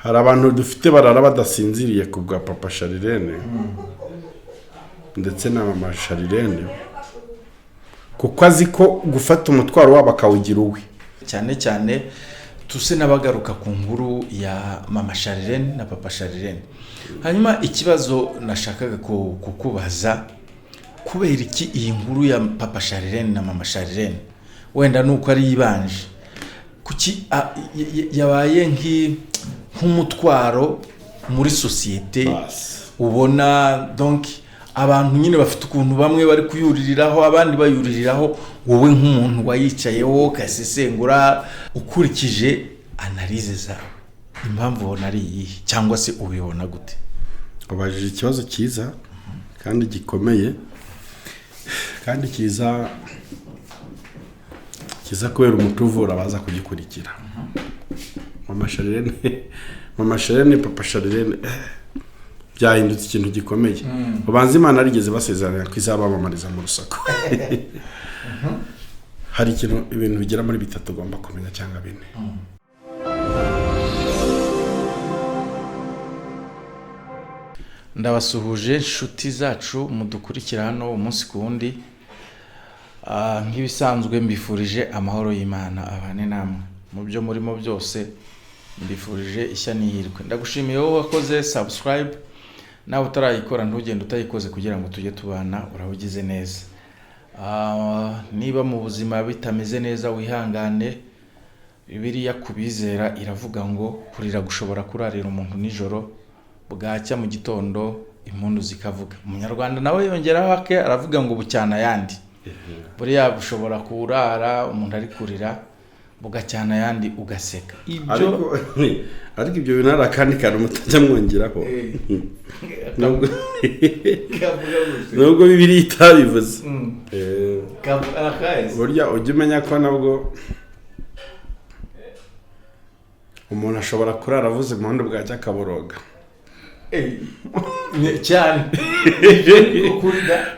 hari abantu dufite barara badasinziriye ku bwa Papa Charlene ndetse na Mama Charlene kuko azi ko gufata umutwaro wabo akawugira uwe cyane cyane tuse n'abagaruka ku nkuru ya Mama Charlene na Papa Charlene. Hanyuma ikibazo nashakaga kukubaza, kubera iki iyi nkuru ya Papa Charlene na Mama Charlene wenda nuko ari yibanje kuki yabaye nk'umutwaro muri societe ubona donc abantu nyine bafite ukuntu bamwe bari kuyuririraho abandi bayuririraho, wowe nk'umuntu wayicayeho kasesengura ukurikije analize zawe impamvu ubona ari iyi cyangwa se ubibona gute? Ubajije ikibazo cyiza kandi gikomeye kandi kiza kubera umutuvura baza kugikurikira. Mama Charlene Papa Charlene byahindutse ikintu gikomeye. Ubanza Imana arigeze basezerana ko izabamamariza mu rusako. Hari ibintu bigera muri bitatu ugomba kumenya cyangwa bine. Ndabasuhuje inshuti zacu mudukurikira hano umunsi ku wundi. Nk'ibisanzwe mbifurije amahoro y'Imana abane namwe mu byo murimo byose. Mbifurije ishya n'ihirwe. Ndagushimiye wowe wakoze subscribe, nawe utarayikora ntugende utayikoze kugira ngo tujye tubana, urabugize neza. Niba mu buzima bitameze neza wihangane, Bibiliya kubizera iravuga ngo kurira gushobora kurarira umuntu nijoro, bwacya mu gitondo impundu zikavuga. Umunyarwanda nawe yongeraho ake aravuga ngo bucyana yandi. Buriya bushobora kurara umuntu ari kurira bugacyana yandi ugaseka. Ariko ibyo binara kandi kandi mutajya mwongeraho. Nubwo Bibiliya itabivuze. Burya ujye umenya ko nabwo umuntu ashobora kurara avuze impundu bwacya akaboroga. Cyane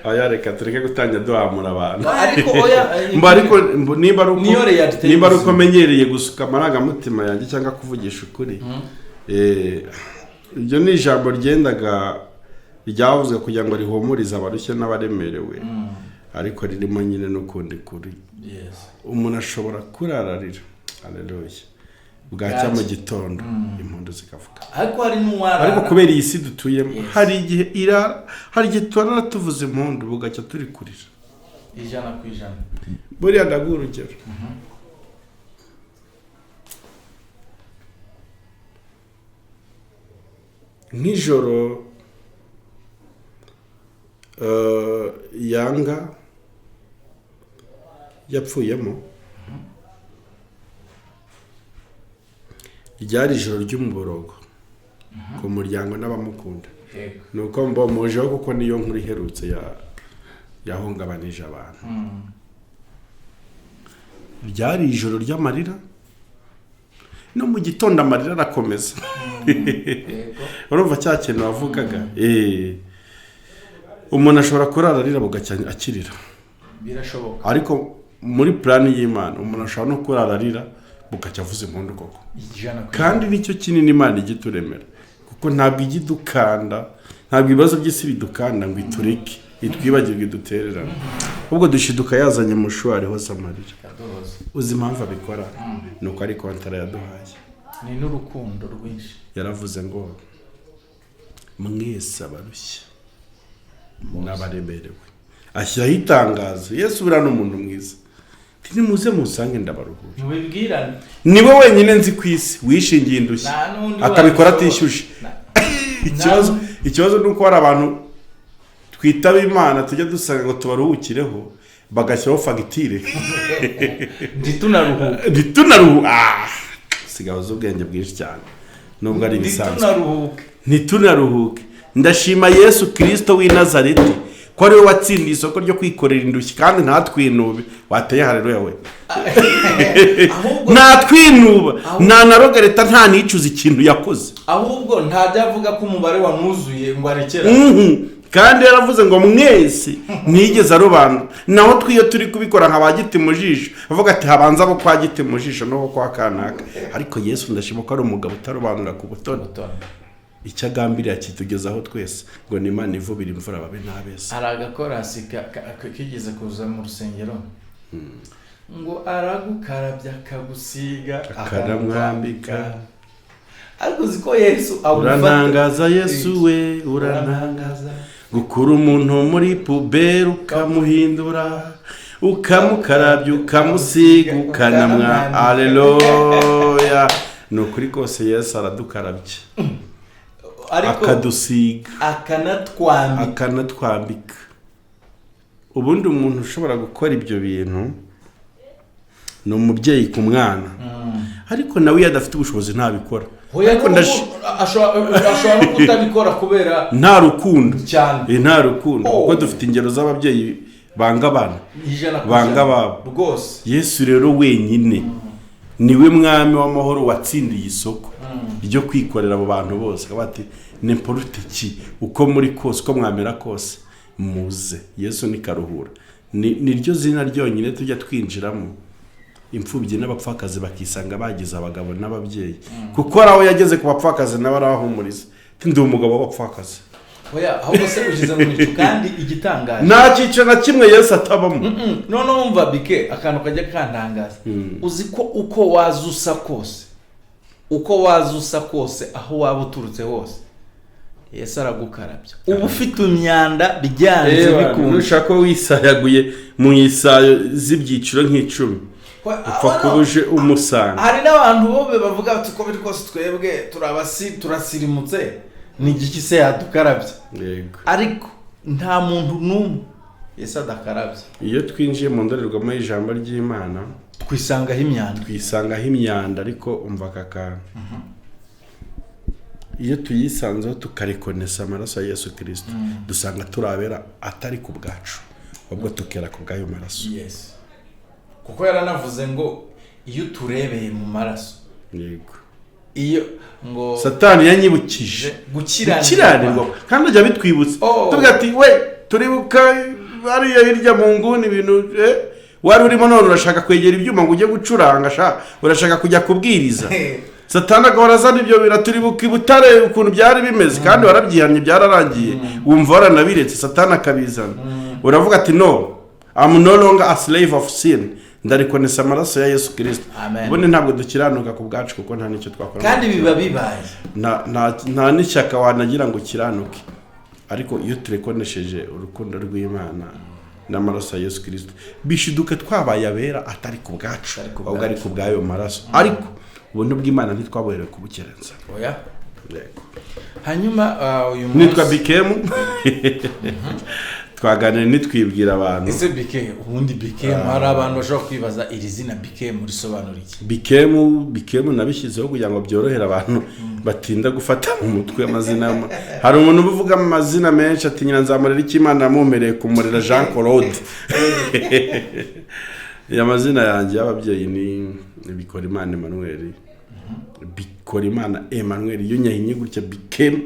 aya reka tureke gutangira duhamura abantu. Ariko niba ari uko menyereye gusuka amarangamutima yanjye cyangwa kuvugisha ukuri, ibyo ni ijambo ryendaga ryavuzwe kugira ngo rihumurize abarushye n'abaremerewe, ariko ririmo nyine n'ukundi kuri. Umuntu ashobora kurararira, haleluya, bwacya mu gitondo impundu zikavuga. Ariko kubera iyi si dutuyemo hari igihe turara tuvuze impundu bugacya turi kurira 100%. Buriya ndaguha urugero. Nijoro Yanga yapfuyemo, ryari ijoro ry'umuborogo ku muryango n'abamukunda. Nuko mbomojeho kuko niyo nkuru iherutse yahungabanije abantu. Ryari ijoro ry'amarira, no mu gitondo amarira arakomeza. Urumva cya kintu wavugaga. Umuntu ashobora kurararira bugacya akirira, birashoboka. Ariko muri plan y'Imana umuntu ashobora no kurararira bugacya avuze impundu koko. Kandi nicyo kinini Imana igituremera, kuko ntabwo igidukanda, ntabwo ibibazo by'isi bidukanda ngo itureke itwibagirwe dutererana, ubwo dushiduka yazanye mushwari hose amarira. Uzi impamvu abikora? Nuko ari kontara yaduhaye, ni n'urukundo rwinshi. Yaravuze ngo mwese abarushye n'abaremerewe, ashyiraho itangazo. Yesu buriya ni umuntu mwiza, nimuze musange ndabaruhura. Mubibwirane. Niwe wenyine nzi ku isi wishingiye indushyi akabikora atishyuje. Ikibazo nuko hari abantu twitaba Imana tujya dusanga ngo tubaruhukireho bagashyiraho fagitire. Ntitunaruhuka. Sigahoza ubwenge bwinshi cyane nubwo ari bisanzwe. Ntitunaruhuke. Ndashima Yesu Kristo w'i Nazareti ko ari we watsindiye isoko ryo kwikorera indushyi kandi ntatwinube. Wateye haleluya we. Ntatwinuba, nta naroga leta nta nicuza ikintu yakoze. Ahubwo ntajya avuga ko umubare wamuzuye ngo arekera. kandi yaravuze ngo mwese ntigeze arobanura. Naho twiyo turi kubikora nka bagiti mu jisho avuga ati habanza abo kwa giti mu jisho no kwa kanaka, ariko Yesu ndashima ko ari umugabo utarobanura ku butoni. Icyagambiriye kitugezaho twese ngo ni Imana ivubira imvura babe ntabese. Aragakorasi kigeze kuza mu rusengero ngo aragukarabya akagusiga akanamwambika. Ariko ziko Yesu urantangaza Yesu we urantangaza, gukura umuntu muri puberi ukamuhindura, ukamukarabya ukamusiga ukanamwa. Haleluya. Ni ukuri kose Yesu aradukarabye akadusiga akanatwambika. Ubundi umuntu ushobora gukora ibyo bintu ni umubyeyi ku mwana, ariko nawe iyo adafite ubushobozi ntabikora. Ariko ashobora no kutabikora kubera nta rukundo cyane. Nta rukundo kuko dufite ingero z'ababyeyi banga abana banga babo rwose. Yesu rero wenyine niwe mwami w'amahoro watsindiye isoko ryo kwikorera abo bantu bose. Bati n'imporute ki uko muri kose uko mwamera kose muze. Yesu ni karuhura, ni ryo zina ryonyine tujya twinjiramo. Imfubyi n'abapfakazi bakisanga bagize abagabo n'ababyeyi, kuko araho yageze ku bapfakazi n'abarahumuriza ndi umugabo w'abapfakazi. Oya ahubwo se ugize mu mico kandi igitangaje nta cyico na kimwe Yesu atabamo. None wumva bike akantu kajya kantangaza. Uzi ko uko wazusa kose aho waba uturutse hose Yesu aragukarabya. Ubu ufite imyanda byanze bikunda. Ushaka wisayaguye mu isayo z'ibyiciro nk'icumi upfa kubuje umusanga. Hari n'abantu bobe bavuga bati ko biri kose twebwe turasirimutse ni igiki se yadukarabya. Yego. Ariko nta muntu n'umwe Yesu adakarabya. Iyo twinjiye mu ndorerwamo y'ijambo ry'Imana twisangaho imyanda ariko umva akakana. Iyo tuyisanzeho tukarekonesa amaraso ya Yesu Kristo dusanga turabera atari ku bwacu ahubwo tukera ku bwayo maraso. Yes. Kuko yaranavuze ngo iyo turebeye mu maraso. Yego. Iyo ngo Satani yanyibukije gukiranirwa kandi ajya bitwibutsa. Tuvuga ati we turibuka bariya hirya mu nguni ibintu wari urimo none urashaka kwegera ibyuma ngo ujye gucuranga urashaka kujya kubwiriza. Satani agahorazana ibyo biraturibuka ibutare ukuntu byari bimeze kandi warabyihamye byararangiye wumva waranabiretse. Satani akabizana uravuga ati no, I'm no longer a slave of sin. Ndarikonesa amaraso ya Yesu Kristo. Ubundi ntabwo dukiranuka ku bwacu kuko nta nicyo twakora kandi biba bibaye nta n'ishyaka wanagira ngo kiranuke. Ariko iyo turekonesheje urukundo rw'Imana n'amaraso ya Yesu Kristo bishiduka twabaye abera atari ku bwacu ahubwo ari ku bwayo maraso. Ariko ubuntu bw'Imana ntitwaboherewe kubukerenza. Oya. Hanyuma uyu munsi nitwa Bikemu twaganira nitwibwira abantu. Ese ubundi Bikemu hari abantu bashobora kwibaza iri zina Bikemu risobanura iki? Bikemu nabishyizeho kugira ngo byorohere abantu batinda gufata mu mutwe amazina. Hari umuntu uvuga amazina menshi ati nyina nzamurera iki Imana yamumereye kumurera Jean Claude. Ya mazina yanjye y'ababyeyi ni Bikora Imana Emmanuel. Bikora Imana Emmanuel iyo nyahinye gutya Bikemu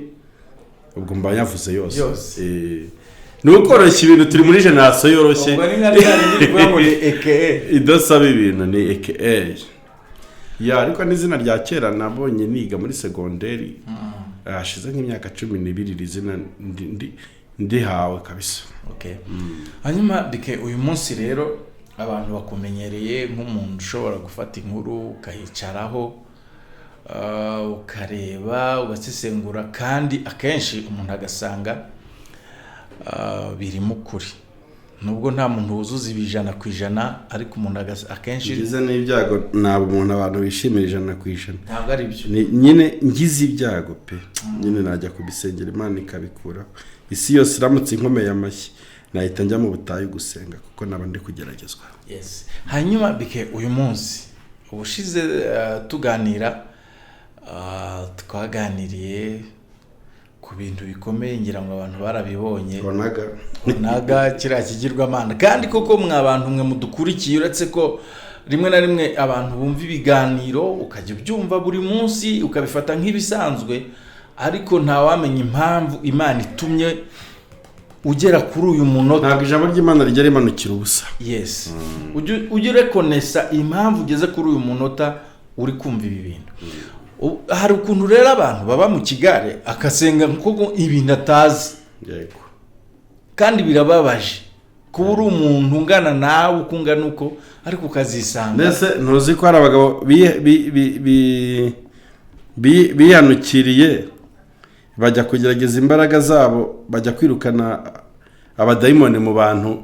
ubwo mba yavuze yose. Nukoroshya ibintu turi muri generation yoroshye. Ubwo ni nk'ari idasaba ibintu ni AKA. Ya ariko n'izina rya kera nabonye niga muri segonderi. Hashize nk'imyaka 12 rizina ndihawe kabisa. Okay. Hanyuma Bike uyu munsi rero abantu bakumenyereye nk'umuntu ushobora gufata inkuru ukayicaraho ukareba ugasesengura kandi akenshi umuntu agasanga birimo kuri. Nubwo nta muntu wuzuza 100% ariko umuntu akenshi ngize n'ibyago nabo umuntu abantu bishimira 100%. Ntabwo ari byo. Nyine ngize ibyago pe. Nyine najya kubisengera Imana ikabikura. Isi yose iramutse inkomeye amashyi nahita njya mu butayu gusenga kuko nabandi kugeragezwa. Yes. Hanyuma Bike uyu munsi ubushize tuganira twaganiriye ku bintu bikomeye ngira ngo abantu barabibonye. Onaga kira kigirwamana kandi koko mwabantu mwe mudukurikiye uretse ko rimwe na rimwe abantu bumva ibiganiro ukajya byumva buri munsi ukabifata nk'ibisanzwe ariko nta wamenye impamvu Imana itumye ugera kuri uyu munota. Ntabwo ijambo ry'Imana rijya rimanukira ubusa. Yes. Ujye rekonesa impamvu ugeze kuri uyu munota uri kumva ibi bintu. Hari ukuntu rero abantu baba mu kigare akasenga nk'uko ibintu atazi. Yego. Kandi birababaje kuba uri umuntu ungana nawe ukungana uko ariko ukazisanga. Ndetse ntuzi ko hari abagabo bihanukiriye bajya kugerageza imbaraga zabo, bajya kwirukana abadayimoni mu bantu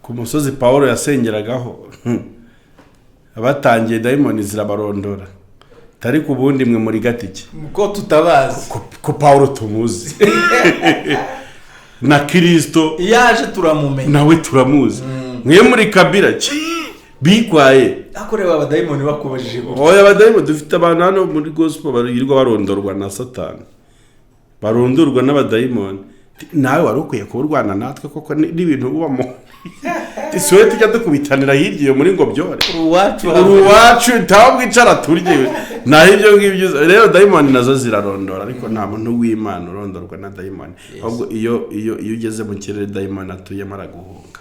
ku musozi Pawulo yasengeragaho. Abatangiye dayimoni zirabarondora. Tari ku bundi mwe muri gatike ko tutabazi ko Pawulo tumuzi na Kristo yaje turamumenya, nawe turamuzi. Mwe muri kabira bikwaye akoreba abadayimoni bakubajije. Oya, abadayimoni dufite abantu hano muri gospel barirwa barondorwa na Satani, barondorwa n'abadayimoni. Nawe wari ukwiye kuburwana natwe koko n'ibintu ubamo. Tisiwe tujya dukubitanira hirya iyo muri ngo byore uruwacu tawo bwicara turye naho ibyo ngibyo. Rero dayimoni nazo zirarondora, ariko nta muntu w'Imana urondorwa na dayimoni. Ahubwo iyo ugeze mu kirere dayimoni atuye mara guhunga,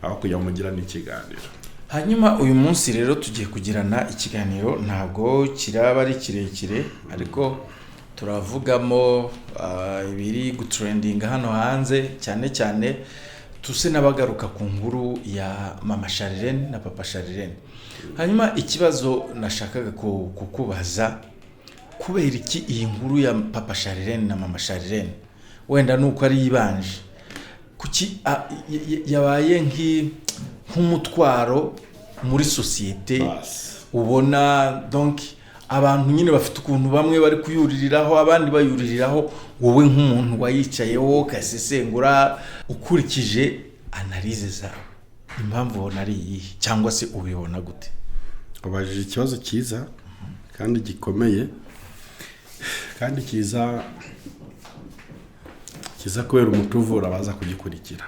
aho kujya mugira n'ikiganiro. Hanyuma uyu munsi rero tugiye kugirana ikiganiro, ntabwo kiraba ari kirekire ariko turavugamo ibiri gutrendinga hano hanze, cyane cyane tuse n'abagaruka ku nkuru ya Mama Charlene na Papa Charlene. Hanyuma ikibazo nashakaga kukubaza, kubera iki iyi nkuru ya Papa Charlene na Mama Charlene wenda nuko ari yibanje, kuki yabaye nk'umutwaro muri societe? Ubona donc abantu nyine bafite ukuntu bamwe bari kuyuririraho abandi bayuririraho, wowe nk'umuntu wayicayeho kasesengura ukurikije analize zawe, impamvu ubona ari iyi cyangwa se ubibona gute? Ubajije ikibazo cyiza kandi gikomeye kandi kiza kubera umutuvura baza kugikurikira.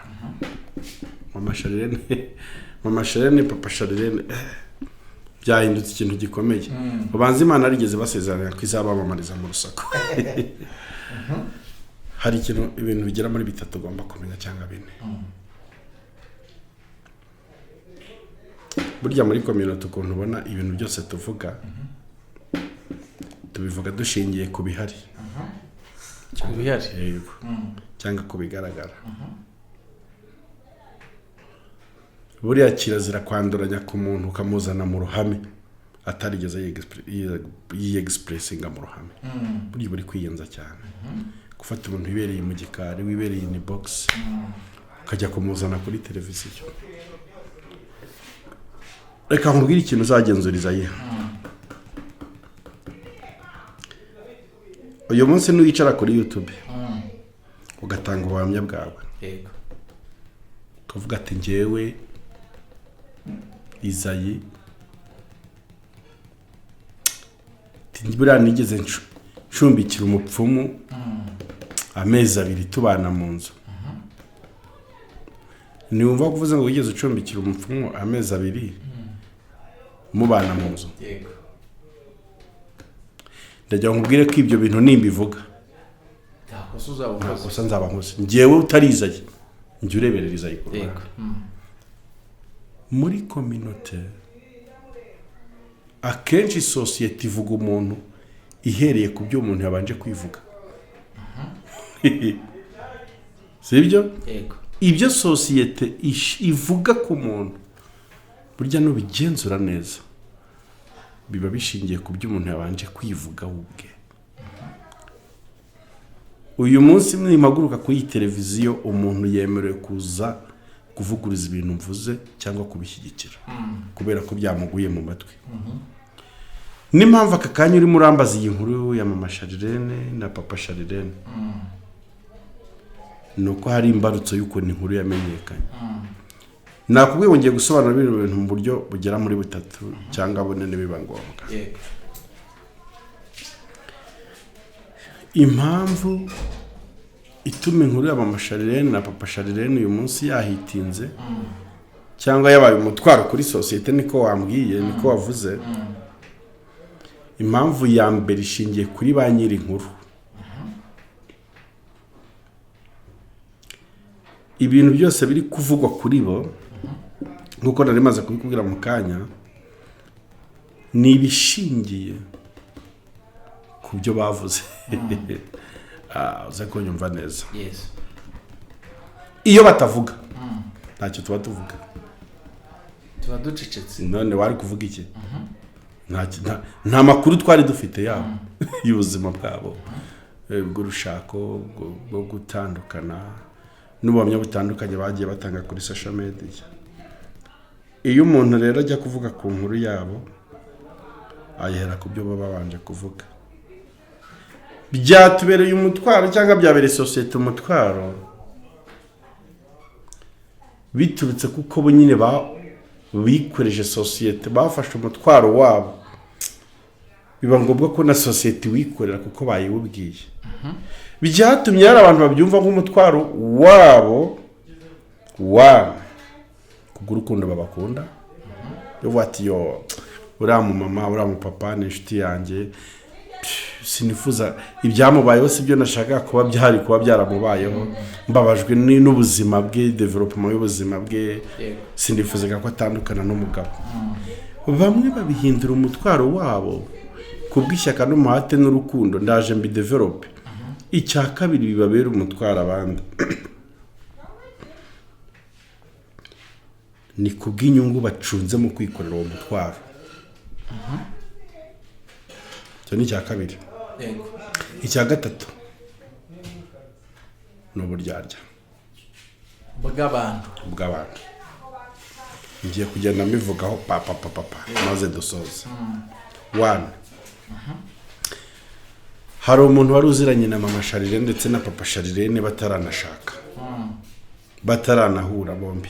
Mama Charlene Papa Charlene byahindutse ikintu gikomeye. Ubanza Imana arigeze basezerana ko izabamamariza mu rusako. Hari ibintu bigera muri 3 ugomba kumenya cyangwa 4. Burya muri community ukuntu ubona ibintu byose tuvuga tubivuga dushingiye ku bihari. Ku bihari yego, cyangwa ku bigaragara. Buriya kirazira kwanduranya ku muntu ukamuzana mu ruhame atarigeze yi-expressinga mu ruhame. Buri kwiyenza cyane. Gufata umuntu wibereye mu gikari, wibereye in box, ukajya kumuzana kuri televiziyo. Reka nkubwire ikintu uzagenzuriza ye. Uyu munsi nuyicara kuri YouTube ugatanga ubuhamya bwawe. Yego. Kuvuga ati njyewe Izayi buriya nigeze ncumbikira umupfumu amezi 2 tubana mu nzu. Niwumva kuvuze ngo wigeze ucumbikira umupfumu amezi 2 mubana mu nzu. Yego. Ndagira nkubwire ko ibyo bintu nimbivuga ntakosa nzaba nkose. Njyewe utarizaye njye ureberera Izayi ku ruhande. Muri community akenshi society ivuga umuntu ihereye ku byo umuntu yabanje kwivuga. Sibyo? Yego. Ibyo society ivuga ku muntu burya no bigenzura neza biba bishingiye ku byo umuntu yabanje kwivuga ubwe. Uyu munsi mwimaguruka kuri televiziyo umuntu yemerewe kuza kuvuguriza ibintu mvuze cyangwa kubishyigikira kubera ko byamuguye mu matwi. N'impamvu aka kanya uri murambaza iyi nkuru ya Mama Charlene na Papa Charlene nuko hari imbarutso y'uko ni inkuru yamenyekanye. Nakubwiye ngo ngiye gusobanura ibintu mu buryo bugera muri 3 cyangwa 4 nibiba ngombwa. Impamvu ituma inkuru ya Mama Charlene na Papa Charlene uyu munsi yahitinze cyangwa yabaye umutwaro kuri societe niko wambwiye niko wavuze. Impamvu ya mbere ishingiye kuri ba nyiri inkuru. ibintu byose biri kuvugwa kuri bo nkuko nari maze kubikubwira mu kanya ni ibishingiye ku byo bavuze. Uze ko nyumva neza. Iyo batavuga ntacyo tuba tuvuga, tuba ducecetse. none wari kuvuga iki? Nta makuru twari dufite yabo y'ubuzima bwabo, bw'urushako, bwo gutandukana n'ubuhamya butandukanye bagiye batanga kuri social media. Iyo umuntu rero ajya kuvuga ku nkuru yabo ayihera ku byo baba babanje kuvuga, byatubereye umutwaro cyangwa byabereye sosiyete umutwaro biturutse kuko bo nyine bikoreje sosiyete, bafashe umutwaro wabo, biba ngombwa ko na sosiyete wikorera kuko bayiwubwiye. Byatumye hari abantu babyumva nk'umutwaro wabo kubw'urukundo babakunda. Yo ati yo uriya mu mama uriya mu papa ni inshuti yanjye, sinifuza ibyamubayeho sibyo nashaka kuba byaramubayeho, mbabajwe n'ubuzima bwe, development y'ubuzima bwe, sinifuzaga ko atandukana n'umugabo. Bamwe babihindura umutwaro wabo kubw'ishyaka n'umuhate n'urukundo, ndaje mbi develop. Icya kabiri bibabera umutwaro abandi ni kubw'inyungu bacunze mu kwikorera uwo mutwaro. Cyo ni icya kabiri. Icya gatatu ni uburyarya bw'abantu. Ngiye kugenda mbivugaho papa maze dusoza. One, hari umuntu wari uziranye na mama Charlene ndetse na papa Charlene bataranashaka, bataranahura bombi.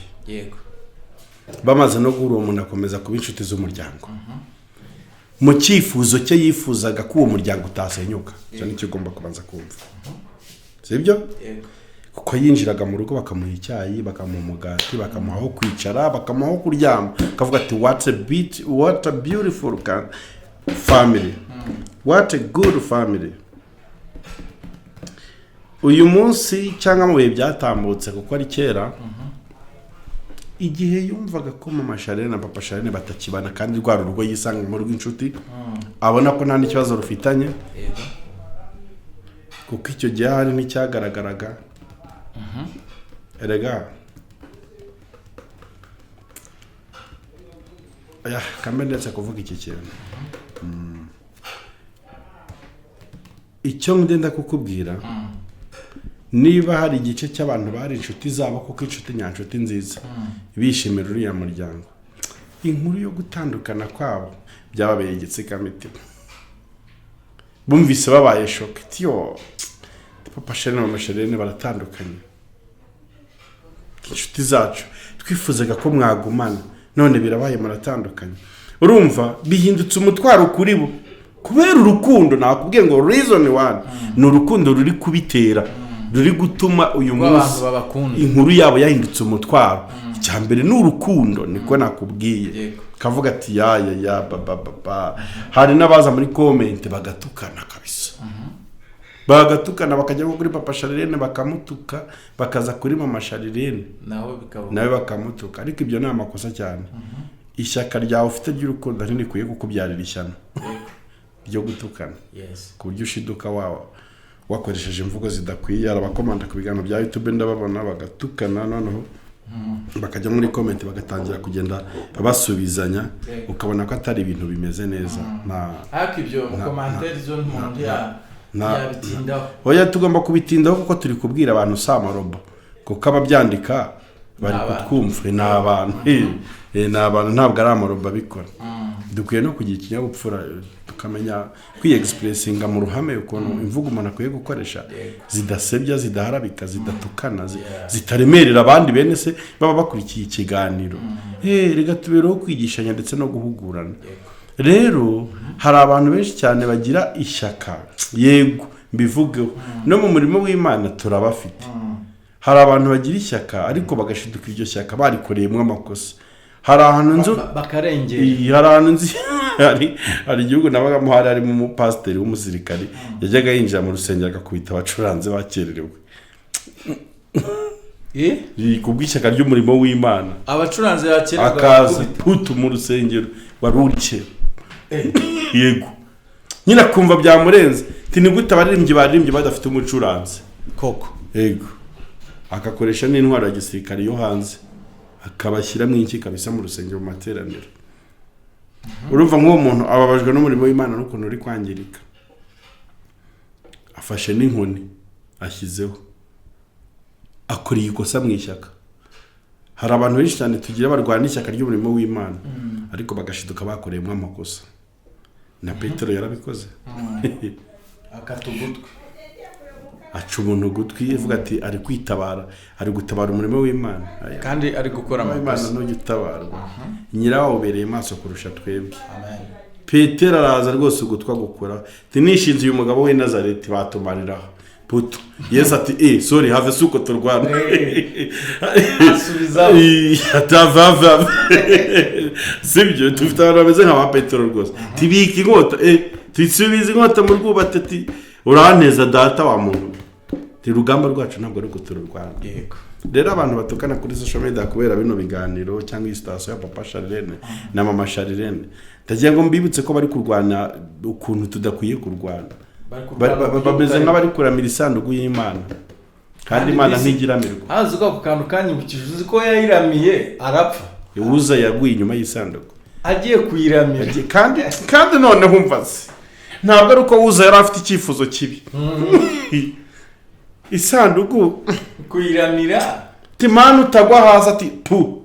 Bamaze no guhura uwo muntu akomeza kuba inshuti z'umuryango. Mu cyifuzo cye yifuzaga ko uwo muryango utasenyuka. Cyo nicyo ugomba kubanza kumva. Sibyo? Kuko yinjiraga mu rugo bakamuha icyayi, bakamuha umugati, bakamuha aho kwicara, bakamuha aho kuryama. Akavuga ati what a beautiful family. What a good family. Uyu munsi cyangwa mu bihe byatambutse kuko ari kera, igihe yumvaga ko mama Charlene na papa Charlene batakibana kandi rwa rugo yisanga mu rugo inshuti, abona ko nta n'ikibazo rufitanye, kuko icyo gihe hari n'icyagaragaraga. Erega kambe ndetse kuvuga iki kintu. Icyo ndenda kukubwira, niba hari igice cy'abantu bari inshuti zabo kuko inshuti nyanshuti nziza bishimira uriya muryango, inkuru yo gutandukana kwabo byababeye igitsikamitima. Bumvise babaye shoke, tiyo papa Charlene na mama Charlene baratandukanye, inshuti zacu twifuzaga ko mwagumana none birabaye muratandukanye. Urumva bihindutse umutwaro kuri bo kubera urukundo. Nakubwiye ngo reason one ni urukundo ruri kubitera, ruri gutuma uyu munsi inkuru yabo yahindutse umutwaro. Icyambere ni urukundo, niko nakubwiye. Kavuga ati ya baba. Hari n'abaza muri comment bagatukana kabisa, bagatukana bakajya kuri papa Charlene bakamutuka, bakaza kuri mama Charlene nawe bakamutuka. Ariko ibyo ni amakosa cyane. Ishyaka ryawe ufite ry'urukundo ntirikwiye kukubyarira ishyano ryo gutukana, ku buryo ushiduka wakoresheje imvugo zidakwiye. Abakomanda ku biganiro bya YouTube ndababona bagatukana, noneho bakajya muri comment bagatangira kugenda basubizanya, ukabona ko atari ibintu bimeze neza. Ariko ibyo commentaire zo n'umuntu yabitindaho. Oya, tugomba kubitindaho kuko turi kubwira abantu samarobo, kuko ababyandika bari kutwumva ni abantu ntabwo ari amarobo abikora. Dukwiye no kugira ikinyabupfura tukamenya kwi-expressinga mu ruhame, ukuntu imvugo umuntu akwiye gukoresha zidasebya, zidaharabika, zidatukana, zitaremerera abandi bene se baba bakurikiye ikiganiro. Rega tubereho kwigishanya ndetse no guhugurana. Rero hari abantu benshi cyane bagira ishyaka, yego mbivugeho, no mu murimo w'Imana turabafite. Hari abantu bagira ishyaka ariko bagashiduka iryo shyaka barikoreyemo amakosa. Hari ahantu nzu bakarengera, hari ahantu nzi hari igihugu nabagamo harimo umupasiteri w'umusirikari yajyaga yinjira mu rusengero agakubita abacuranzi bakererewe. kubw'ishyaka ry'umurimo w'Imana abacuranzi yakera akaza putu mu rusengero waruke yego nyina kumva byamurenze ni gute abaririmbyi badafite umucuranzi koko yego akakoresha n'intwaro ya gisirikare yo hanze akabashyira mu iki kabisa mu rusengero mu materaniro urumva nk'uwo muntu ababajwe n'umurimo w'Imana n'ukuntu uri kwangirika afashe n'inkoni ashyizeho akora ikosa mu ishyaka hari abantu benshi cyane tugira barwana ishyaka ry'umurimo w'Imana ariko bagashiduka bakoreyemo amakosa na Petero yarabikoze akatugutwe aca umuntu gutwi ivuga ati ari kwitabara ari gutabara umurimo w'Imana kandi ari gukora amakosa no gutabarwa nyirawo ubereye maso kurusha twebwe amen Petero araza rwose ugutwa gukora tinishinze uyu mugabo w'i Nazareti batumarira puto Yesu ati sorry have suko turwana asubiza atavava sibyo tufite abantu bameze nka Petero rwose tibika inkota twisubiza inkota mu rwubate ati uraneza data wa muntu rugamba rwacu ntabwo ari gutururwana yego rero abantu batukana kuri social media kubera bino biganiro cyangwa istation ya Papa Charlene na Mama Charlene ndagira ngo mbibutse ko bari kurwana ukuntu tudakwiye kurwana bameze nk'abari kuramira isanduku y'Imana kandi Imana ntigiramirwa hazi ko kantu kanyibukije uzi ko yayiramiye arapfa uza yaguye inyuma y'isanduku agiye kuyiramira kandi none humvaze ntabwo ari uko uza yari afite icyifuzo kibi isanduku kuyiramira timana utagwa hasi ati pu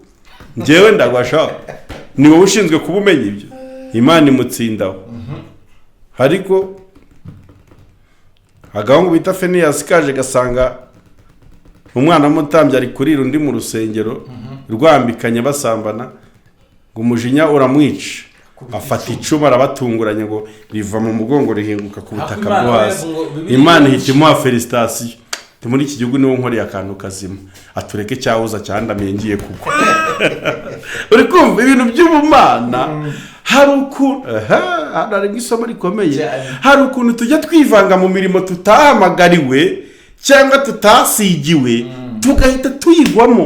njyewe ndagwasha ni wowe ushinzwe kuba umenya ibyo Imana imutsindaho ariko agahungu bita Feniyasi kaje gasanga umwana mutambye ari kurira undi mu rusengero rwambikanye basambana ngo umujinya uramwica afata icumu arabatunguranye ngo riva mu mugongo rihinguka ku butaka bwo hasi Imana ihita imuha felicitation muri iki gihugu niwo nkoreye akantu kazima atureke cyahuza cyandamiye ngiye kuko uri kumva ibintu by'ubumana hari ukuntu hari isomo rikomeye hari ukuntu tujya twivanga mu mirimo tutahamagariwe cyangwa tutasigiwe tugahita tuyigwamo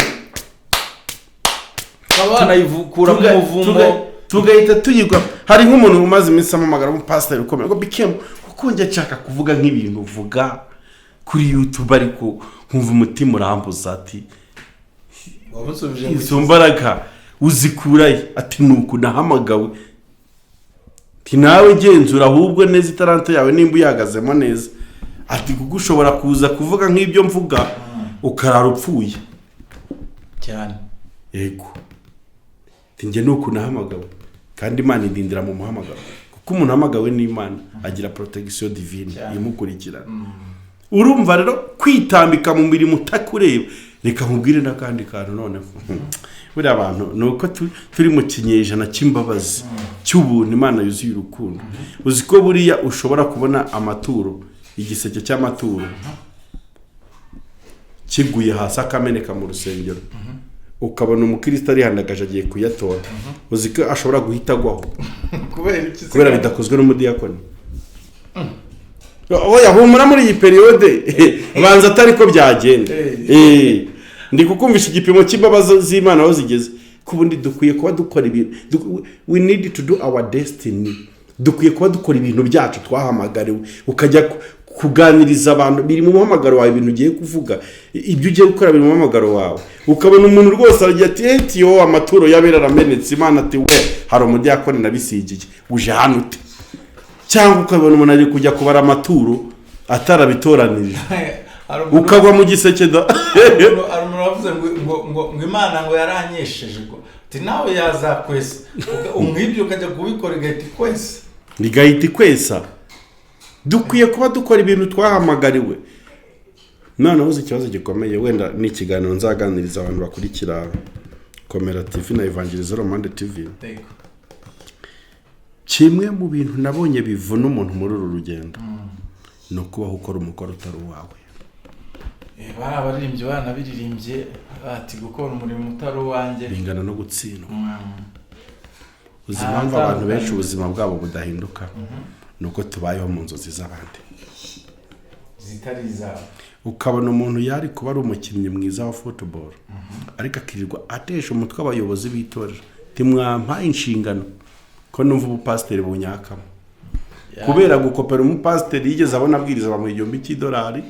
abana yivukura mu muvumo tugahita tuyigwamo hari nk'umuntu umaze iminsi amamagara umupasiteri ukomeye ngo bikemo kuko njya nshaka kuvuga nk'ibintu uvuga kuri YouTube ariko nkumva umutima urambuza ati izo mbaraga uzikuraye ati nuko nahamagawe ati nawe genzura ahubwo neza itarante yawe nimba uyagazemo neza ati kuko ushobora kuza kuvuga nk'ibyo mvuga ukarara upfuye cyane yego njye nuko nahamagawe kandi Imana indindira mu muhamagaro kuko umuntu ahamagawe n'Imana agira protection divine imukurikirana urumva rero kwitambika mu mirimo utakureba reka nkubwire n'akandi kantu none buri abantu nuko turi mu kinyejana cy'imbabazi cy'ubuntu Imana yuzuye urukundo uzi ko buriya ushobora kubona amaturo igiseke cy'amaturo kiguye hasi akameneka mu rusengero ukabona umukristo ari handagaje agiye kuyatora uzi ko ashobora guhita agwaho kubera bidakozwe n'umudiyakoni oya humura muri iyi periode banza atari ko byagenda ndi kukumvisha igipimo cy'imbabazi z'Imana aho zigeze kubundi dukwiye kuba dukora ibintu we need to do our destiny dukwiye kuba dukora ibintu byacu twahamagariwe ukajya kuganiriza abantu biri mu muhamagaro wawe ibintu ugiye kuvuga ibyo ugiye gukora biri mu muhamagaro wawe ukabona umuntu rwose aragiye ati yo amaturo yabera ramenetse Imana ati we hari umudiyakoni nabisigiye uje hano ute cyangwa ukabona umuntu ari kujya kubara amaturo atarabitoranije ukagwa mu giseke da umuntu wavuze ngo Imana ngo yaranyesheje ngo ati nawe yazakwesa umwibyo ukajya kubikora igahita ikwesa dukwiye kuba dukora ibintu twahamagariwe none uzi ikibazo gikomeye wenda n'ikiganiro nzaganiriza abantu bakurikira Komera TV na Evangelizo Romande TV kimwe mu bintu nabonye bivuna umuntu muri uru rugendo no kubaho ukora umukoro utari uwawe baririmbye banabiririmbye ati gukora umurimo utari uwanjye bingana no gutsindwa ubuzima bw'abantu benshi ubuzima bwabo budahinduka nuko tubayeho mu nzozi z'abandi zitari izabo. Ukabona umuntu yari kuba ari umukinnyi mwiza wa football ariko akirirwa atesha umutwe abayobozi b'itorero, ntimwampaye inshingano ko numva ubupasiteri bunyakamo kubera gukopera umupasiteri yigeze abona abwiriza bamuha $1,000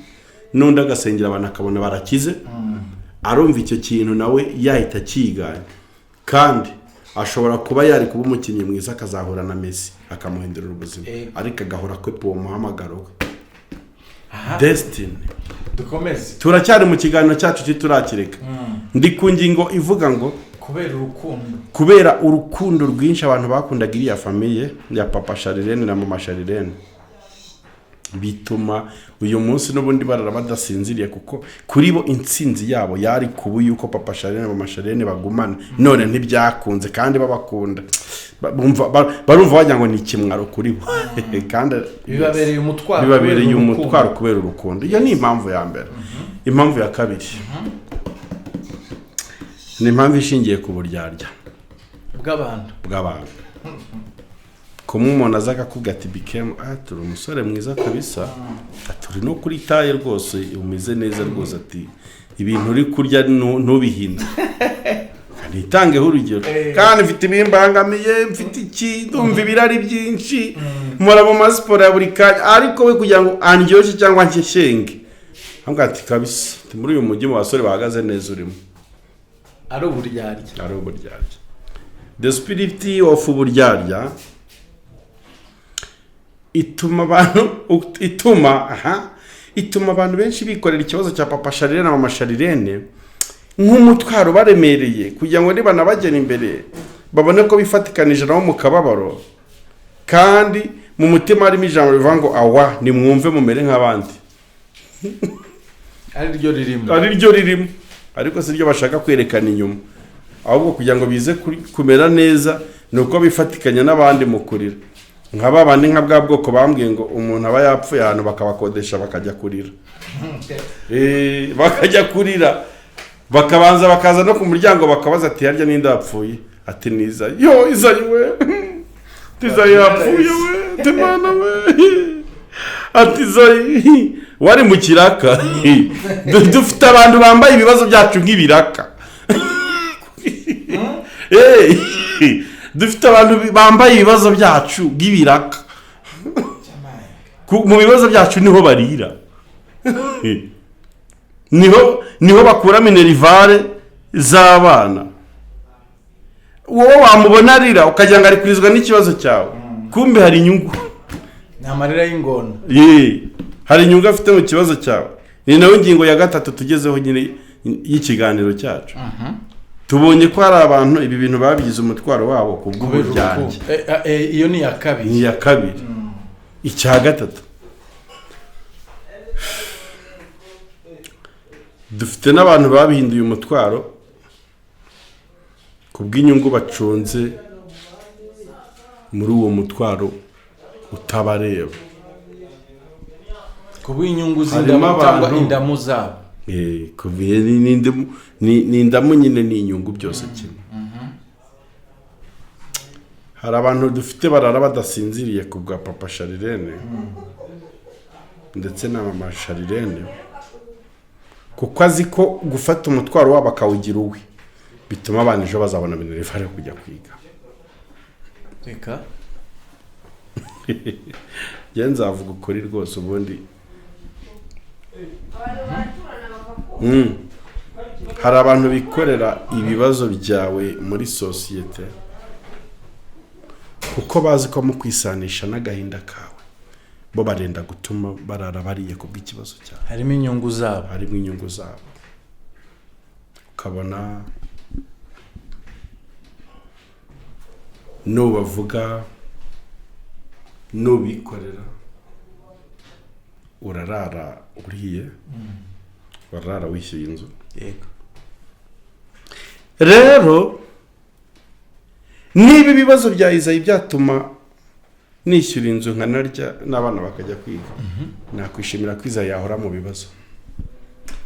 n'undi agasengera abantu akabona barakize. Arumva icyo kintu nawe yahita akiganya, kandi ashobora kuba yari kuba umukinnyi mwiza akazahura na Messi akamuhindurira ubuzima, ariko agahora kwepa uwo muhamagaro we. Destiny. Dukomeze. Turacyari mu kiganiro cyacu kiturakireka. Ndi ku ngingo ivuga ngo kubera urukundo rwinshi abantu bakundaga iriya famiye ya Papa Charlene na Mama Charlene, bituma uyu munsi n'ubundi barara badasinziriye, kuko kuri bo intsinzi yabo yari kuba yuko Papa Charlene na Mama Charlene bagumana. None ntibyakunze kandi babakunda, barumva wagira ngo ni kimwaro kuri bo kandi bibabereye umutwaro kubera urukundo. Iyo ni impamvu ya mbere. Impamvu ya kabiri ni impamvu ishingiye ku buryarya bw'abantu. Kumwe umuntu aza akakubwira ati bikemu, turi umusore mwiza kabisa, turi no kuri taye rwose, umeze neza rwose, ati ibintu uri kurya ntubihinde. Nitangeho urugero, kandi mfite ibimbangamiye, mfite iki, ndumva ibirari byinshi, mpora mu masiporo ya buri kanya, ariko we kugira ngo andyoshye cyangwa nkeshenge, ambwira ati kabisa, muri uyu mujyi mu basore bahagaze neza urimo. Ari uburyarya. The spirit of uburyarya ituma abantu benshi bikorera ikibazo cya Papa Charlene na Mama Charlene nk'umutwaro baremereye, kugira ngo niba nabagera imbere babone ko bifatikanije nabo mu kababaro, kandi mu mutima harimo ijambo rivuga ngo awa nimwumve mumere nk'abandi. Ari ryo ririmo ariko si ryo bashaka kwerekana inyuma, ahubwo kugira ngo bize kumera neza nuko bifatikanya n'abandi mu kurira. Nkaba bandi nka bwa bwoko bambwiye ngo umuntu aba yapfuye ahantu bakabakodesha bakajya kurira. Bakajya kurira, bakabanza bakaza no ku muryango bakabaza ati harya ninde yapfuye, ati niza. Yo izanywe tiza yapfuye we, timana we, ati zari wari mu kiraka. Dufite abantu bambaye ibibazo byacu nk'ibiraka. Dufite abantu bambaye ibibazo byacu nk'ibiraka. Mu bibazo byacu niho barira. Niho bakura minerivare z'abana. Wowe wamubona arira ukagira ngo ari kurizwa n'ikibazo cyawe, kumbe hari inyungu. Namarira y'ingona. Hari inyungu afite mu kibazo cyawe. Ni nawe ingingo ya 3 tugezeho nyine y'ikiganiro cyacu. Tubonye ko hari abantu ibi bintu babigize umutwaro wabo ku bw'uburyarya. Iyo ni ya kabiri. Ni ya kabiri. Icya 3, dufite n'abantu babihinduye umutwaro ku bw'inyungu bacunze muri uwo mutwaro utabareba. Ku bw'inyungu z'indamu cyangwa indamu zabo. Kubiye ni indamu nyine ni inyungu byose kimwe. Hari abantu dufite barara badasinziriye ku bwa Papa Charlene ndetse na Mama Charlene, kuko azi ko gufata umutwaro wabo akawugira uwe bituma abantu ejo bazabona minerivare kujya kwiga. Reka nzavuga ukuri rwose ubundi. Hari abantu bikorera ibibazo byawe muri sosiyete kuko bazi ko mu kwisanisha n'agahinda kawe bo barenda gutuma barara bariye ku bw'ikibazo cyawe. Harimo inyungu zabo. Ukabona nubavuga nubikorera urarara uriye, urarara wishyuye inzu. Yego. Rero niba ibibazo bya Izayi byatuma nishyura inzu nkanarya n'abana bakajya kwiga, nakwishimira ko Izayi yahora mu bibazo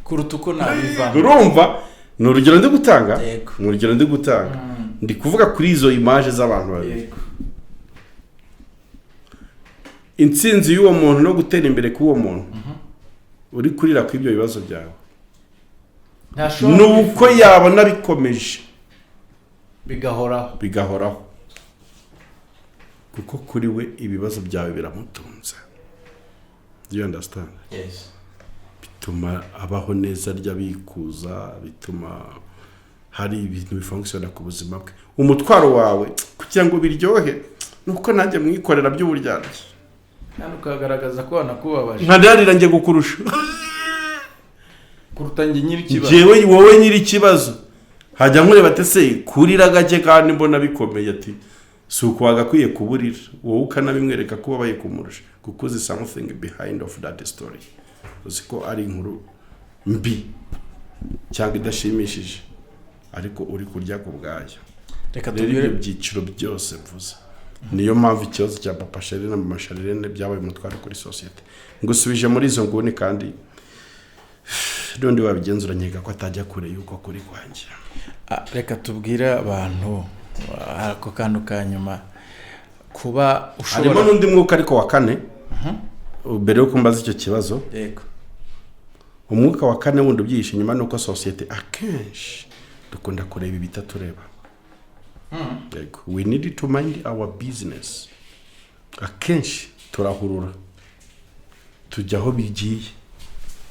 kuruta uko nabivamo. Urumva ni urugero ndi gutanga. Yego. Ni urugero ndi gutanga. Ndi kuvuga kuri izo image z'abantu babiri. Yego. Intsinzi y'uwo muntu no gutera imbere k'uwo muntu uri kurira ku ibyo bibazo byawe nuko yabona bikomeje bigahoraho kuko kuri we ibibazo byawe biramutunze. Do you understand? Yes. Bituma abaho neza ry'abikuza, bituma hari ibintu bifunctiona ku buzima bwe. Umutwaro wawe kugira ngo biryohe nuko nanjye mwikorera by'uburyarya. Kandi ukagaragaza ko wanakubabaje. Nkadarira ngiye gukurusha. Kuruta nge nyiri kibazo. Jewe wowe nyiri kibazo. Hajya nkureba tese kurira gake kandi mbona bikomeye ati suko wagakwiye kuburira wowe ukanabimwereka ko babaye kumurusha kuko uzi something behind of that story. Uziko ari inkuru mbi cyangwa idashimishije ariko uri kurya ku bwayo. Reka tubwire byiciro byose mvuze. Niyo mpamvu ikibazo cya Papa Charlene na Mama Charlene byabaye umutwaro kuri society. Ngusubije muri izo nguni kandi Dondi wabigenzura nkeka ko atajya kure yuko kuri kwanjye. Reka tubwire abantu ako kantu kanyuma kuba ushobora harimo n'undi mwuka ariko wa kane mbere yo kumbaza icyo kibazo. Yego. Umwuka wa kane wundi ubyihishe inyuma nuko society akenshi dukunda kureba ibitatureba. Yego. We need to mind our business. Akenshi turahurura tujya aho bigiye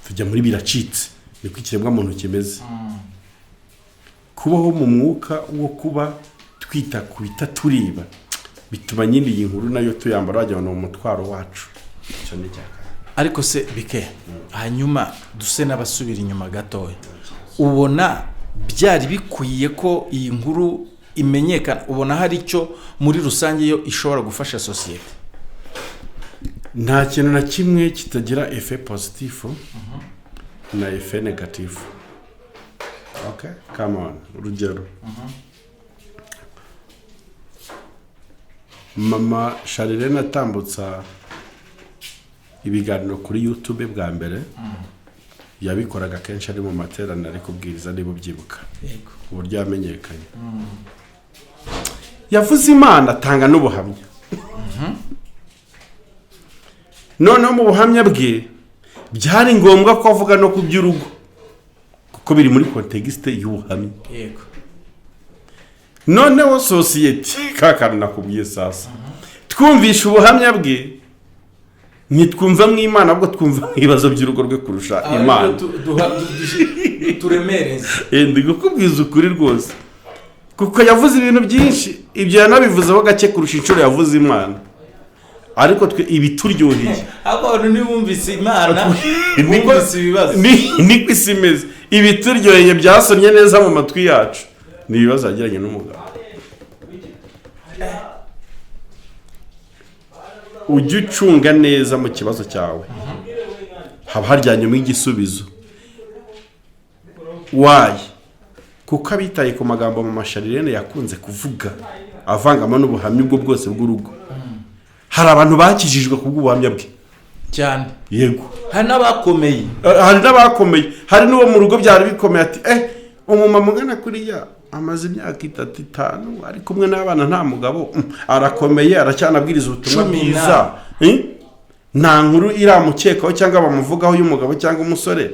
tujya muri biracitse niko ikiremwa muntu kimeze. Kubaho mu mwuka wo kuba twita ku bitaturiba bituma nyine iyi nkuru nayo tuyambara wajya no mutwaro wacu cyane cyane. Ariko se bike hanyuma duse n'abasubira inyuma gatoya ubona byari bikwiye ko iyi nkuru imenyekana, ubona hari icyo muri rusange yo ishobora gufasha society? Nta kintu na kimwe kitagira effet positif na effet negatif. Okay, come on, urugero. Mama Charlene atambutsa ibiganiro kuri YouTube bwa mbere. Yabikoraga kenshi ari mu materaniro ari kubwiriza niba byibuka. Yego. Uburyo yamenyekanye. Yavuze Imana atanga n'ubuhamya. None mu buhamya bwe byari ngombwa ko avuga no kubyurugo kuko biri muri context y'ubuhamya. Yego. Noneho society kakana nakubwiye sasa twumvisha ubuhamya bwe nitwumva mu Imana ahubwo twumva ibibazo by'urugo rwe kurusha Imana. Turemereze. Ndigukubwiza ukuri rwose kuko yavuze ibintu byinshi ibyo yanabivuzeho gake kurusha inshuro yavuze Imana. Ariko twe ibituryoheye abantu nibumvise Imana nibumvise ibibazo niko isimeze. Ibituryoheye byasonye neza mu matwi yacu ni ibibazo yagiranye n'umugabo. Ujye ucunga neza mu kibazo cyawe haba haryanyemo igisubizo. Why? Kuko abitaye ku magambo Mama Charlene yakunze kuvuga avangamo n'ubuhamya ubwo bwose bw'urugo. Hari abantu bakijijwe kubw'ubuhamya bwe cyane. Yego. Hari n'abakomeye. Hari n'uwo mu rugo byari bikomeye ati umumama ungana kuriya amaze imyaka 3-5 ari kumwe n'abana nta mugabo arakomeye aracyanabwiriza ubutumwa bwiza. Nta nkuru iramukekaho cyangwa bamuvugaho y'umugabo cyangwa umusore.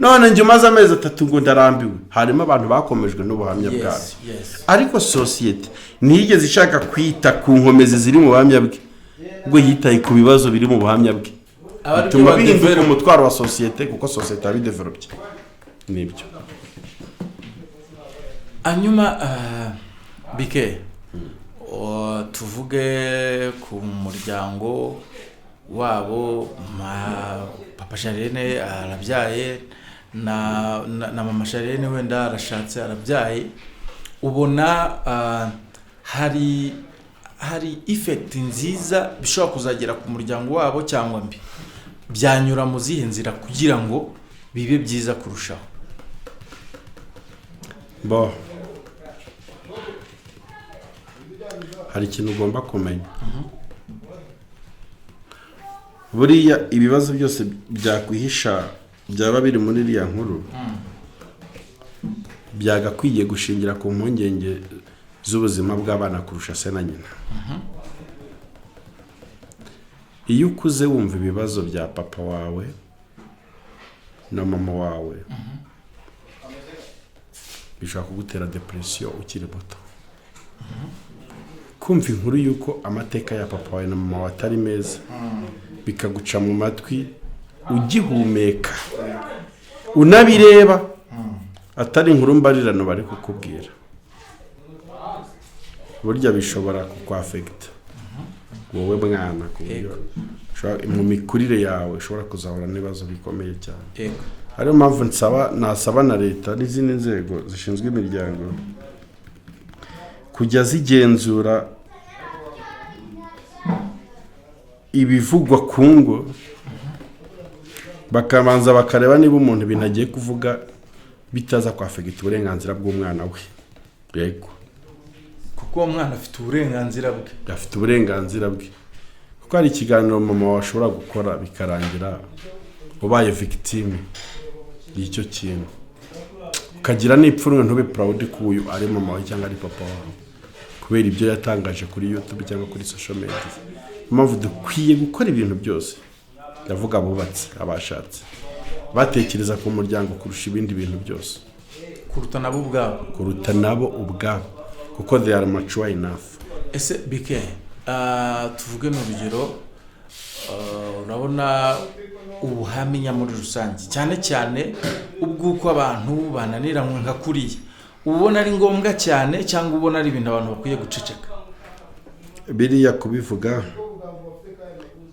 None njye maze amezi 3 ngo ndarambiwe. Harimo abantu bakomejwe n'ubuhamya bwabo. Ariko society nigeze ishaka kwita ku nkomezi ziri mu buhamya bwe ubwo yitaye ku bibazo biri mu buhamya bwe. Bituma bihinduka umutwaro wa society kuko society abi developed. Nibyo. Hanyuma bike tuvuge ku muryango wabo Papa Charlene arabyaye na Mama Charlene wenda arashatse arabyaye. Ubona hari effect nziza bishobora kuzagera ku muryango wabo cyangwa mbi? Byanyura mu zihe nzira kugira ngo bibe byiza kurushaho? Hari ikintu ugomba kumenya. Buriya ibibazo byose byakwihisha byaba biri muri iriya nkuru byagakwiye gushingira ku mpungenge z'ubuzima bw'abana kurusha se na nyina. Iyo ukuze wumva ibibazo bya papa wawe na mama wawe bishobora kugutera depression ukiri muto. Kumva inkuru yuko amateka ya papa wawe na mama wawe atari meza bikaguca mu matwi ugihumeka unabireba atari inkuru mbarirano bari kukubwira, burya bishobora kukwafekita wowe mwana ku buryo mu mikurire yawe ushobora kuzahura n'ibibazo bikomeye cyane. Ariyo mpamvu nasaba na leta n'izindi nzego zishinzwe imiryango kujya zigenzura ibivugwa ku ngo, bakabanza bakareba niba umuntu ibintu agiye kuvuga bitaza kwafegita uburenganzira bw'umwana we. Yego, kuko uwo mwana afite uburenganzira bwe, afite uburenganzira bwe, kuko hari ikiganiro mama wawe ashobora gukora bikarangira ubaye victime y'icyo kintu, ukagira n'ipfunwe ntube proud ko uyu ari mama wawe cyangwa ari papa wawe kubera ibyo yatangaje kuri YouTube cyangwa kuri social media. Mpamvu dukwiye gukora ibintu byose, ndavuga abubatse, abashatse, batekereza ku muryango kurusha ibindi bintu byose, kuruta nabo ubwabo, kuko they are mature enough. Ese bike tuvuge n'urugero, urabona ubuhamya muri rusange cyane cyane ubwuko abantu bananiranywe nka kuriya, ubona ari ngombwa cyane cyangwa ubona ari ibintu abantu bakwiye guceceka? Biriya kubivuga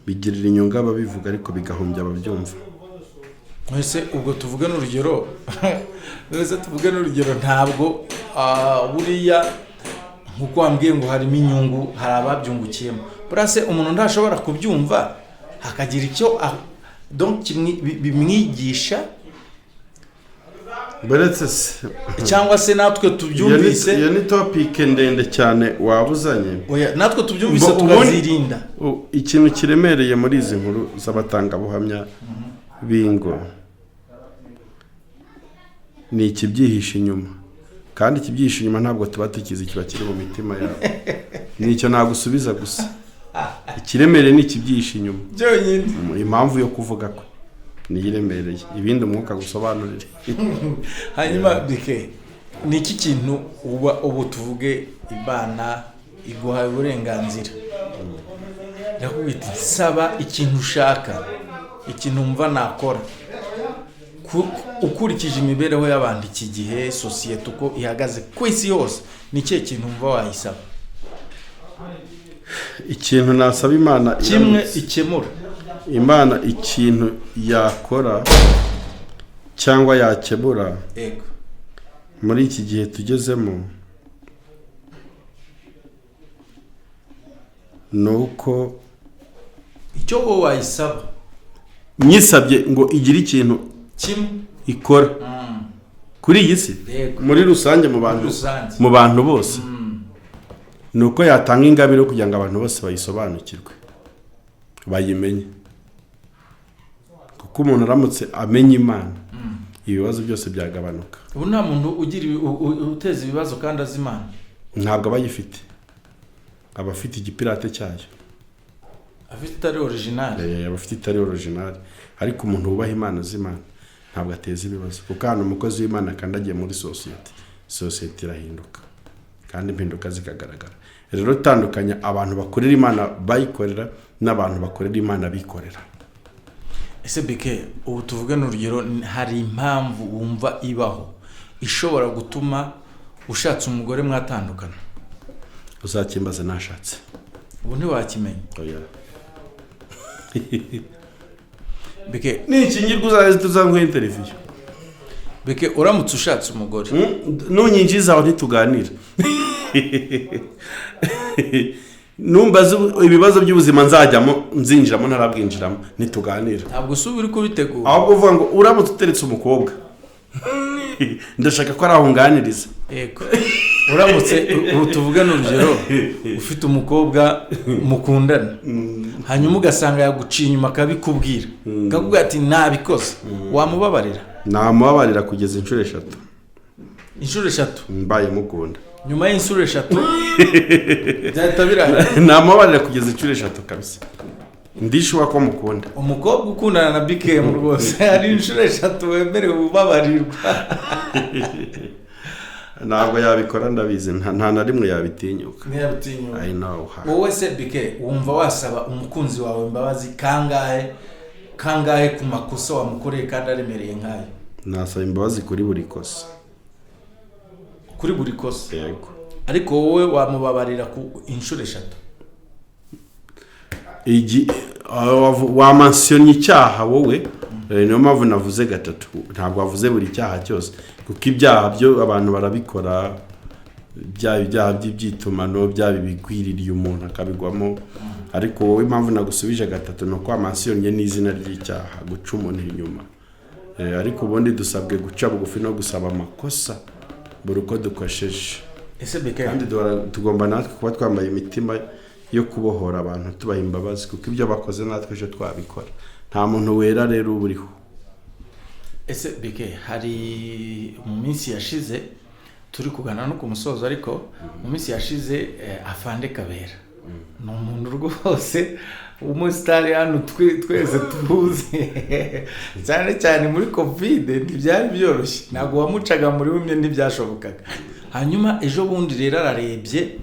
bigirira inyungu ababivuga ariko bigahombya ababyumva. Ese ubwo tuvuge n'urugero ntabwo buriya nkuko wambwiye ngo harimo inyungu, hari ababyungukiyemo, burase umuntu ntashobora kubyumva hakagira icyo donc bimwigisha, beretse cyangwa se natwe tubyumvise. Iyo ni topic ndende cyane wabuzanye. Oya, natwe tubyumvise tukazirinda. Ikintu kiremereye muri izi nkuru z'abatanga buhamya bingo ni ikibyihisha inyuma, kandi ikibyihisha inyuma ntabwo tuba tukizi kiba kiri mu mitima yabo. Nicyo nagusubiza gusa, ikiremereye ni ikibyihisha inyuma byonyine. Impamvu yo kuvuga ko niyiremereye, ibindi umwuka gusobanurire. Hanyuma bike ni iki kintu ubu tuvuge Imana iguha uburenganzira, yakubita saba ikintu ushaka, ikintu umva nakora ukurikije imibereho y'abandi iki gihe, societe uko ihagaze ku isi yose, ni cye kintu umva wayisaba? Ikintu nasaba Imana kimwe ikemura, Imana ikintu yakora cyangwa yakemura muri iki gihe tugezemo, nuko icyo wowe wayisaba. Nyisabye ngo igire ikintu kimwe ikora kuri iyi si muri rusange mu bantu bose, nuko yatanga ingabire kugira ngo abantu bose bayisobanukirwe, bayimenye. Kuko umuntu aramutse amenye Imana, ibibazo byose byagabanuka. Ubu nta muntu ugira uteza ibibazo kandi azi Imana, ntabwo abayifite, abafite igipirate cyayo, afite itari original. Abafite itari original, ariko umuntu wubaha Imana azi Imana ntabwo ateza ibibazo, kuko hano umukozi w'Imana kandi agiye muri societe irahinduka kandi impinduka zikagaragara. Rero tandukanya abantu bakorera Imana bayikorera n'abantu bakorera Imana bikorera. Ese bike ubu tuvuge n'urugero, hari impamvu wumva ibaho ishobora gutuma ushatse umugore mwatandukana? Uzakimbaze nashatse, ubu ntiwakimenya. Oya. Bike ni ikingirwa uzaze tuzanguhe interview. Bike uramutse ushatse umugore nunyinjiza aho ntituganira. Numbaze ibibazo by'ubuzima nzajyamo nzinjiramo ntarabwinjiramo ntituganira. Ntabwo usubira kubitegura, ahubwo uvuga ngo uramutse uteretse umukobwa ndashaka ko arahunganiriza. Yego, uramutse tuvuga n'urugero ufite umukobwa mukundana, hanyuma ugasanga yaguciye inyuma akabikubwira, akakubwira ati nabikoze, wamubabarira? Namubabarira kugeza inshuro 3. Inshuro 3 mbaye mukunda. Nyuma y'inshuro 3 byahita birangira? Namubabarira kugeza inshuro 3 kabisa. ndishuwa ko mukunda umukobwa ukundana na BKM rwose hari inshuro 3 wemerewe ubabarirwa. ntabwo yabikora ndabizi nta na rimwe yabitinyuka. Ntiyabitinyuka. I know. Wowe se BK wumva wasaba umukunzi wawe imbabazi kangahe ku makosa wamukoreye kandi aremereye nkayo? Nasaba imbabazi kuri buri kosa. Kuri buri kosa? Yego. Ariko wowe wamubabarira ku inshuro 3? Wamansiona icyaha wowe niyo mpamvu navuze 3, ntabwo wavuze buri cyaha cyose kuko ibyaha byo abantu barabikora, ibyaha by'itumano byabibigwiririye umuntu akabigwamo, ariko wowe impamvu nagusubije 3 no kwa mansiona n'izina ry'icyaha guca umuntu inyuma. Ariko ubundi dusabwe guca bugufi no gusaba amakosa buri uko dukosheje. Ese BK kandi tugomba natwe kuba twambaye imitima yo kubohora abantu tubaha imbabazi kuko ibyo bakoze natwe ejo twabikora. Nta muntu wera rero uburiho. Ese BK hari mu minsi yashize turi kugana no ku musozo, ariko mu minsi yashize afande Kabera no umuntu rwose umusitari hano twese tubuze cyane muri covid ntibyari byoroshye, ntabwo wamucaga muri bimwe ntibyashobokaga. Hanyuma ejo bundi rero arebye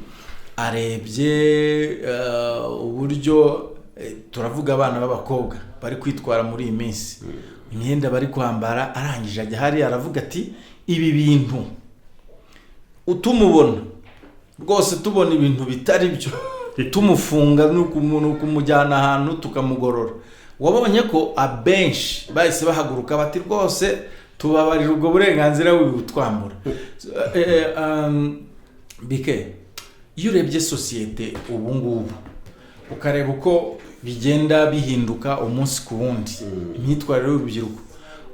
uburyo turavuga abana b'abakobwa bari kwitwara muri iyi minsi, imyenda bari kwambara, arangije ajya hari aravuga ati ibi bintu utumubona rwose tubona ibintu bitari byo tumufunga n'umuntu kumujyana ahantu tukamugorora. Wabonye ko abenshi bahise bahaguruka bati rwose tubabarira ubwo burenganzira w'ubutwambura. BK iyo urebye societe ubu ngubu ukareba uko bigenda bihinduka umunsi ku wundi, imyitwarire y'urubyiruko,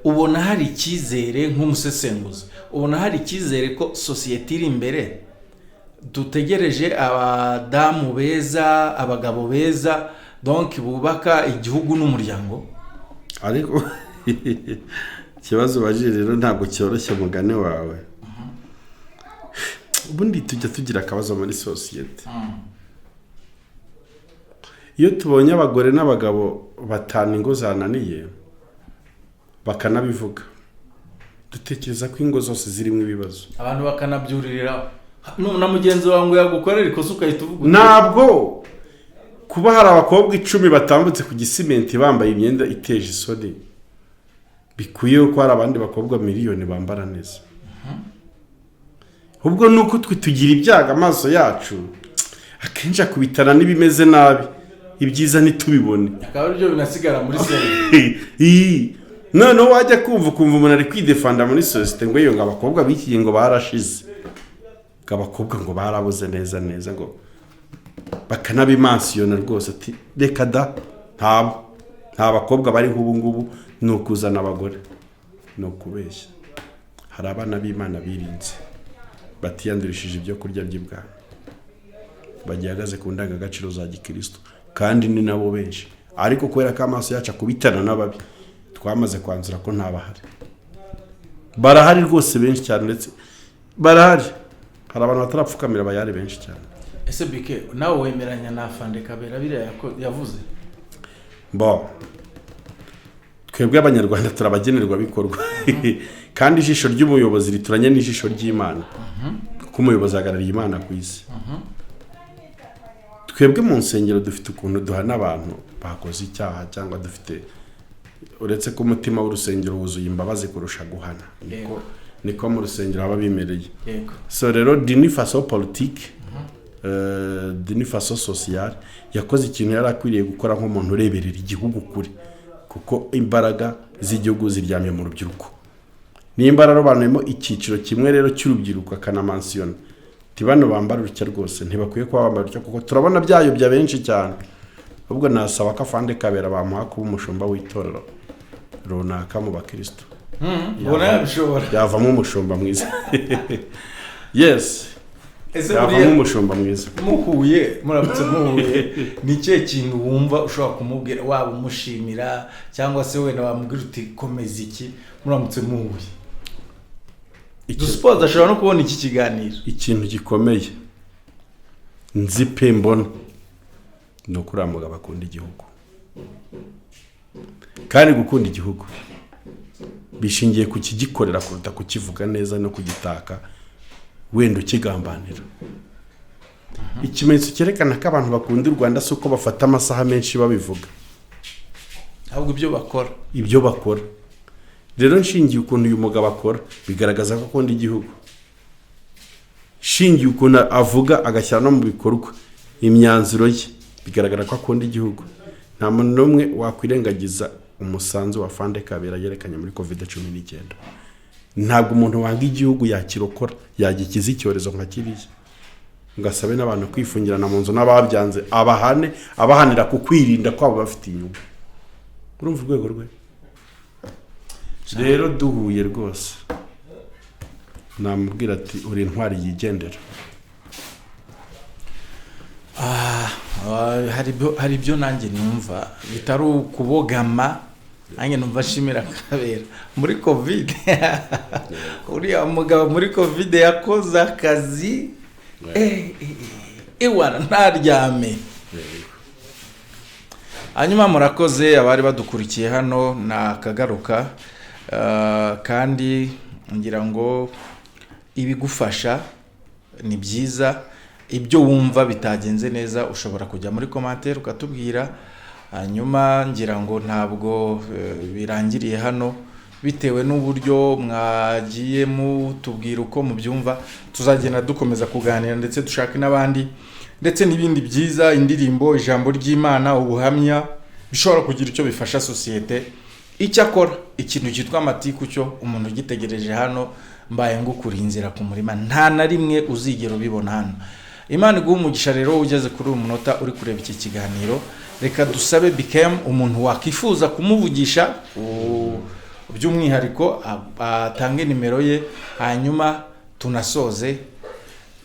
ubona hari icyizere nk'umusesenguzi, ubona hari icyizere ko societe iri imbere, dutegereje abadamu beza, abagabo beza, donc bubaka igihugu n'umuryango? Ariko kibazo baje rero ntabwo cyoroshye mugane wawe. Ubundi tujya tugira akabazo muri societe. Iyo tubonye abagore n'abagabo batana ingo zananiye bakanabivuga, dutekereza ko ingo zose zirimo ibibazo, abantu bakanabyuririra na mugenzi wawe ngo yagukorera ikosa ukahita uvuga. Ntabwo kuba hari abakobwa 10 batambutse ku gisimenti bambaye imyenda iteje isoni bikuye ko hari abandi bakobwa miliyoni bambara neza. Ubwo nuko twe tugira ibyaga amaso yacu akenshi akubitana n'ibimeze nabi, ibyiza ntitubibone, akaba byo binasigara muri seri. None wajya kumva umuntu ari kwidefanda muri societe ngo iyo abakobwa bikiye ngo barashize, abakobwa ngo barabuze neza ngo bakanabimansiona rwose ati reka da, nta bakobwa bari ubu ngubu nukuzana abagore no kubeshya. Hari abana b'Imana birinze batiyandurishije ibyo kurya by'ibwami, bagihagaze ku ndangagaciro za gikristo, kandi ni nabo benshi, ariko kubera ko amaso yacu akubitana n'ababi twamaze kwanzura ko barahari rwose benshi cyane, ndetse barahari, hari abantu batarapfukamira bayari benshi cyane. Ese BK nawe wemeranya na afande Kabera biriya yavuze? Twebwe abanyarwanda turabagenerwa bikorwa kandi ijisho ry'umuyobozi rituranye n'ijisho ry'Imana, kuko umuyobozi ahagarariye Imana ku isi. Twebwe mu nsengero dufite ukuntu duhana abantu bakoze icyaha, cyangwa dufite, uretse ko umutima w'urusengero wuzuye imbabazi kurusha guhana, niko mu rusengero aba bimereye. So rero dini faso politique, dini faso sociale yakoze ikintu yari akwiriye gukora nk'umuntu ureberera igihugu kuri, kuko imbaraga z'igihugu ziryamye mu rubyiruko. Nimba rarobanuyemo icyiciro kimwe rero cy'urubyiruko akanamansiona tibano bambara urutya rwose ntibakwiye kuba bambara urutya, kuko turabona byayobya benshi cyane. Ubwo nasaba ko afande Kabera bamuha kuba umushumba w'itorero runaka mu bakristo. Ubona yabishobora, yavamo umushumba mwiza. Yes, yavamo umushumba mwiza. Muramutse muhuye ni cye kintu wumva ushobora kumubwira, waba umushimira cyangwa se wenda wamubwira uti komeza iki muramutse muhuye? Duspose ashobora no kubona iki kiganiro. Ikintu gikomeye nzi pe mbona no kurambuga bakunda igihugu. kandi gukunda igihugu bishingiye ku kigikorera kuruta kukivuga neza no kugitaka wenda ukigambanira. Ikimenyetso cyerekana ko abantu bakunda u Rwanda si uko bafata amasaha menshi babivuga, ahubwo ibyo bakora. Rero nshingiye ukuntu uyu mugabo akora bigaragaza ko akunda igihugu, shingiye ukuntu avuga agashyira no mu bikorwa imyanzuro ye bigaragara ko akunda igihugu. Nta muntu n'umwe wakwirengagiza umusanzu wa Fande Kabera yerekanye muri COVID-19. Ntabwo umuntu wanga igihugu yakirokora, yagikiza icyorezo nka kiriya. Ngasabe n'abantu kwifungirana mu nzu n'ababyanze abahanira ku kwirinda kwabo bafite inyungu. Urumva urwego rwe. Rero duhuye rwose namubwira ati uri intwari yigendera. Hari ibyo nanjye numva bitari ukubogama, nanjye numva shimira Kabera muri COVID. Uriya mugabo muri COVID yakoze akazi iwana ntaryame. Hanyuma murakoze abari badukurikiye hano nakagaruka, kandi ngira ngo ibigufasha ni byiza. Ibyo wumva bitagenze neza ushobora kujya muri commentaire ukatubwira. Hanyuma ngira ngo ntabwo birangiriye hano, bitewe n'uburyo mwagiye mutubwira uko mubyumva. Tuzagenda dukomeza kuganira ndetse dushaka n'abandi, ndetse n'ibindi byiza, indirimbo, ijambo ry'Imana, ubuhamya bishobora kugira icyo bifasha societe. Icyakora ikintu cyitwa amatiku cyo umuntu ugitegereje hano mbaye ngukuri inzira ku murima nta na rimwe uzigera ubibona hano. Imana iguha umugisha rero ugeze kuri uyu munota uri kureba iki kiganiro. Reka dusabe Bikem umuntu wakifuza kumuvugisha by'umwihariko atange nimero ye, hanyuma tunasoze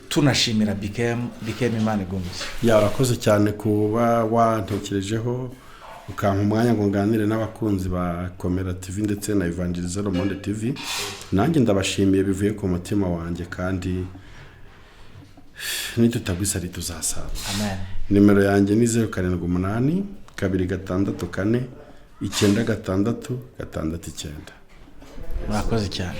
tunashimira Bikem. Imana igumuze. Yarakoze cyane kuba wantekerejeho ukampa umwanya ngo nganire n'abakunzi ba Komera TV ndetse na Evangeliza Monde TV. Nanjye ndabashimiye bivuye ku mutima wanjye, kandi nitutagwisari tuzasaba. Amen. Nimero yanjye ni 078 264 966 9. Murakoze cyane.